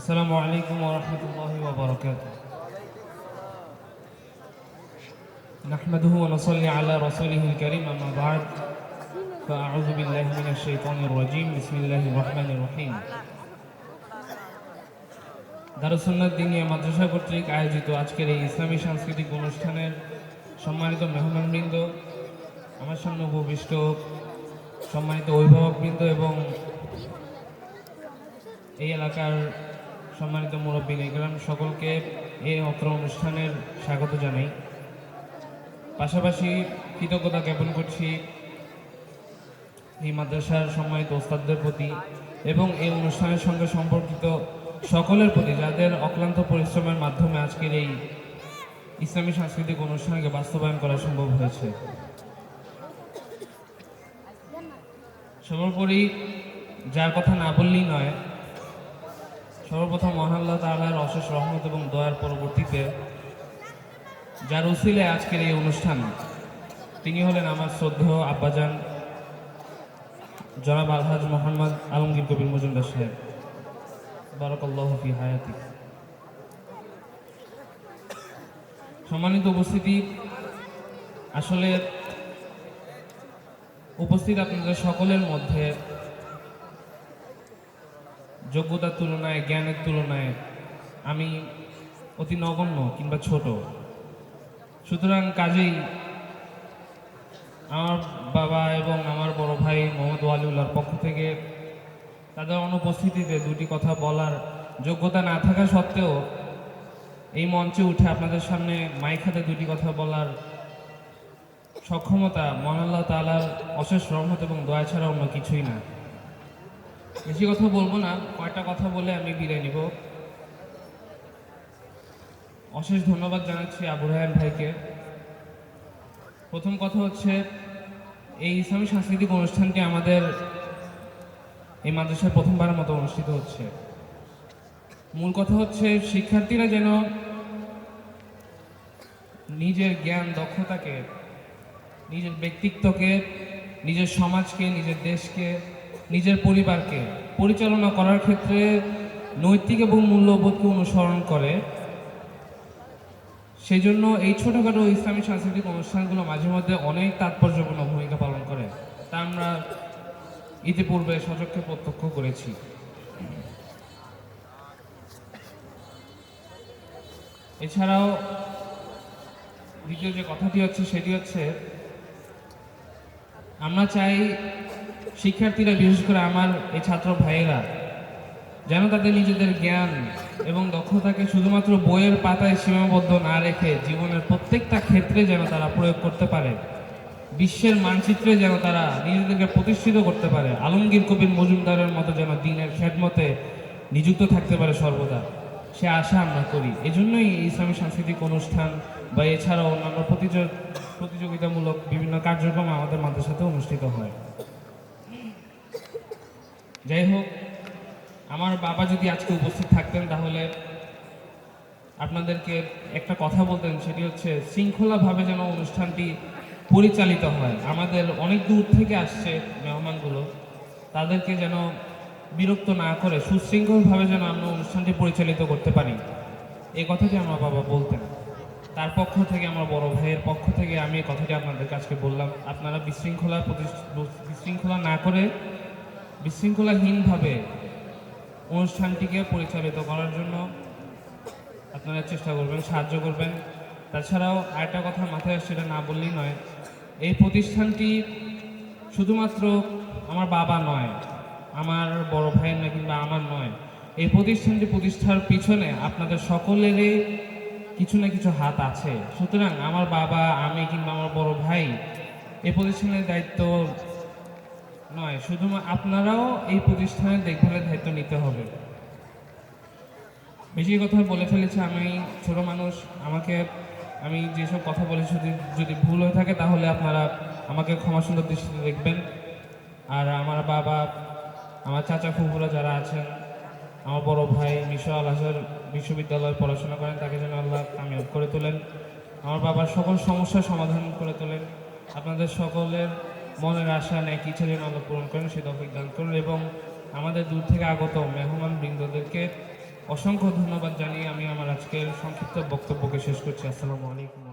আসসালামু আলাইকুম ওয়া রাহমাতুল্লাহি ওয়া বারাকাতুহু। নাহমাদুহু ওয়া নুসাল্লি আলা রাসূলিহিল কারীম, আম্মা বা'দ। ফাআউযু বিল্লাহি মিনাশ শাইতানির রাজীম। বিসমিল্লাহির রাহমানির রহিম। দারুস সুন্নাত দিনিয়া মাদ্রাসা কর্তৃক আয়োজিত আজকের এই ইসলামী সাংস্কৃতিক অনুষ্ঠানের সম্মানিত মেহমানবৃন্দ, আমার সামনে উপবিষ্ট সম্মানিত অভিভাবকবৃন্দ এবং এই এলাকার সম্মানিত মুরব্বী ইকরাম, সকলকে এই অত্র অনুষ্ঠানের স্বাগত জানাই। পাশাপাশি কৃতজ্ঞতা জ্ঞাপন করছি এই মাদ্রাসার সম্মানিত ওস্তাদদের প্রতি এবং এই অনুষ্ঠানের সঙ্গে সম্পর্কিত সকলের প্রতি, যাদের অক্লান্ত পরিশ্রমের মাধ্যমে আজকের এই ইসলামী সাংস্কৃতিক অনুষ্ঠানকে বাস্তবায়ন করা সম্ভব হয়েছে। সর্বোপরি যার কথা না বললেই নয়, সর্বপ্রথম মহান আল্লাহ তাআলার অশেষ রহমত এবং দয়ার পরবর্তীতে যার উসিলায় আজকের এই অনুষ্ঠান, তিনি হলেন আমার শ্রদ্ধেয় আব্বাজান জনাব আলহাজ মোহাম্মদ আলমগীর কবির মজুমদার সাহেব, বারাকাল্লাহু ফি হায়াতি। সম্মানিত উপস্থিতি, আসলে উপস্থিত আপনাদের সকলের মধ্যে যোগ্যতার তুলনায়, জ্ঞানের তুলনায় আমি অতি নগণ্য কিংবা ছোট। সুতরাং কাজেই আমার বাবা এবং আমার বড় ভাই মোহাম্মদ ওয়ালিউল্লাহর পক্ষ থেকে তাদের অনুপস্থিতিতে দুটি কথা বলার যোগ্যতা না থাকা সত্ত্বেও এই মঞ্চে উঠে আপনাদের সামনে মাইক হাতে দুটি কথা বলার সক্ষমতা মহান আল্লাহ তাআলার অশেষ রহমত এবং দয়া ছাড়া অন্য কিছুই না। বেশি কথা বলবো না, কয়েকটা কথা বলে আমি বিদায় নিব। অশেষ ধন্যবাদ জানাচ্ছি আবু রায়হান ভাইকে। প্রথম কথা হচ্ছে, এই ইসলামী সাংস্কৃতিক অনুষ্ঠানটি আমাদের এই মাদ্রাসায় প্রথমবারের মতো অনুষ্ঠিত হচ্ছে। মূল কথা হচ্ছে, শিক্ষার্থীরা যেন নিজের জ্ঞান দক্ষতাকে, নিজের ব্যক্তিত্বকে, নিজের সমাজকে, নিজের দেশকে, নিজের পরিবারকে পরিচালনা করার ক্ষেত্রে নৈতিক এবং মূল্যবোধকে অনুসরণ করে। সেই জন্য এই ছোটোখাটো ইসলামী সাংস্কৃতিক অনুষ্ঠানগুলো মাঝে মধ্যে অনেক তাৎপর্যপূর্ণ ভূমিকা পালন করে, তা আমরা ইতিপূর্বে সচক্ষে প্রত্যক্ষ করেছি। এছাড়াও দ্বিতীয় যে কথাটি হচ্ছে, সেটি হচ্ছে, আমরা চাই শিক্ষার্থীরা, বিশেষ করে আমার এই ছাত্র ভাইয়েরা, যেন তাদের নিজেদের জ্ঞান এবং দক্ষতাকে শুধুমাত্র বইয়ের পাতায় সীমাবদ্ধ না রেখে জীবনের প্রত্যেকটা ক্ষেত্রে যেন তারা প্রয়োগ করতে পারে, বিশ্বের মানচিত্রে যেন তারা নিজেদেরকে প্রতিষ্ঠিত করতে পারে, আলমগীর কবির মজুমদারের মতো যেন দিনের খেদমতে নিযুক্ত থাকতে পারে সর্বদা, সে আশা আমরা করি। এজন্যই ইসলামী সাংস্কৃতিক অনুষ্ঠান বা এছাড়াও অন্যান্য প্রতিযোগিতামূলক বিভিন্ন কার্যক্রম আমাদের মাদ্রাসাতে অনুষ্ঠিত হয়। যাই হোক, আমার বাবা যদি আজকে উপস্থিত থাকতেন তাহলে আপনাদেরকে একটা কথা বলতেন, সেটি হচ্ছে, শৃঙ্খলাভাবে যেন অনুষ্ঠানটি পরিচালিত হয়। আমাদের অনেক দূর থেকে আসছে মেহমানগুলো, তাদেরকে যেন বিরক্ত না করে সুশৃঙ্খলভাবে যেন আমরা অনুষ্ঠানটি পরিচালিত করতে পারি, এই কথাটি আমার বাবা বলতেন। তার পক্ষ থেকে, আমার বড় ভাইয়ের পক্ষ থেকে আমি এই কথাটি আপনাদের কাছে বললাম। আপনারা বিশৃঙ্খলা না করে বিশৃঙ্খলাহীনভাবে অনুষ্ঠানটিকে পরিচালিত করার জন্য আপনারা চেষ্টা করবেন, সাহায্য করবেন। তাছাড়াও আরেকটা কথা মাথায় আসছে, সেটা না বললেই নয়, এই প্রতিষ্ঠানটি শুধুমাত্র আমার বাবা নয়, আমার বড় ভাইয়ের নয়, কিংবা আমার নয়। এই প্রতিষ্ঠানটি প্রতিষ্ঠার পিছনে আপনাদের সকলেরই কিছু না কিছু হাত আছে। সুতরাং আমার বাবা, আমি কিংবা আমার বড় ভাই এই প্রতিষ্ঠানের দায়িত্ব নয়, শুধুমাত্র আপনারাও এই প্রতিষ্ঠানের দেখভালের দায়িত্ব নিতে হবে। বেশি কথা বলে ফেলেছি, আমি ছোট মানুষ, আমি যেসব কথা বলেছি যদি ভুল হয়ে থাকে তাহলে আপনারা আমাকে ক্ষমা সুন্দর দৃষ্টিতে দেখবেন। আর আমার বাবা, আমার চাচা ফুফুরা যারা আছেন, আমার বড় ভাই মিশর আল আজহার বিশ্ববিদ্যালয়ে পড়াশোনা করেন, তাকে যেন আল্লাহ কামিয়াব করে তোলেন, আমার বাবার সকল সমস্যার সমাধান করে তোলেন, আপনাদের সকলের মনের আশা নেক ইচ্ছা যেন আল্লাহ পূরণ করেন, সে তৌফিক দান করুন, এবং আমাদের দূর থেকে আগত মেহমান বৃন্দদেরকে অসংখ্য ধন্যবাদ জানিয়ে আমি আমার আজকের সংক্ষিপ্ত বক্তব্যকে শেষ করছি। আসসালামু আলাইকুম।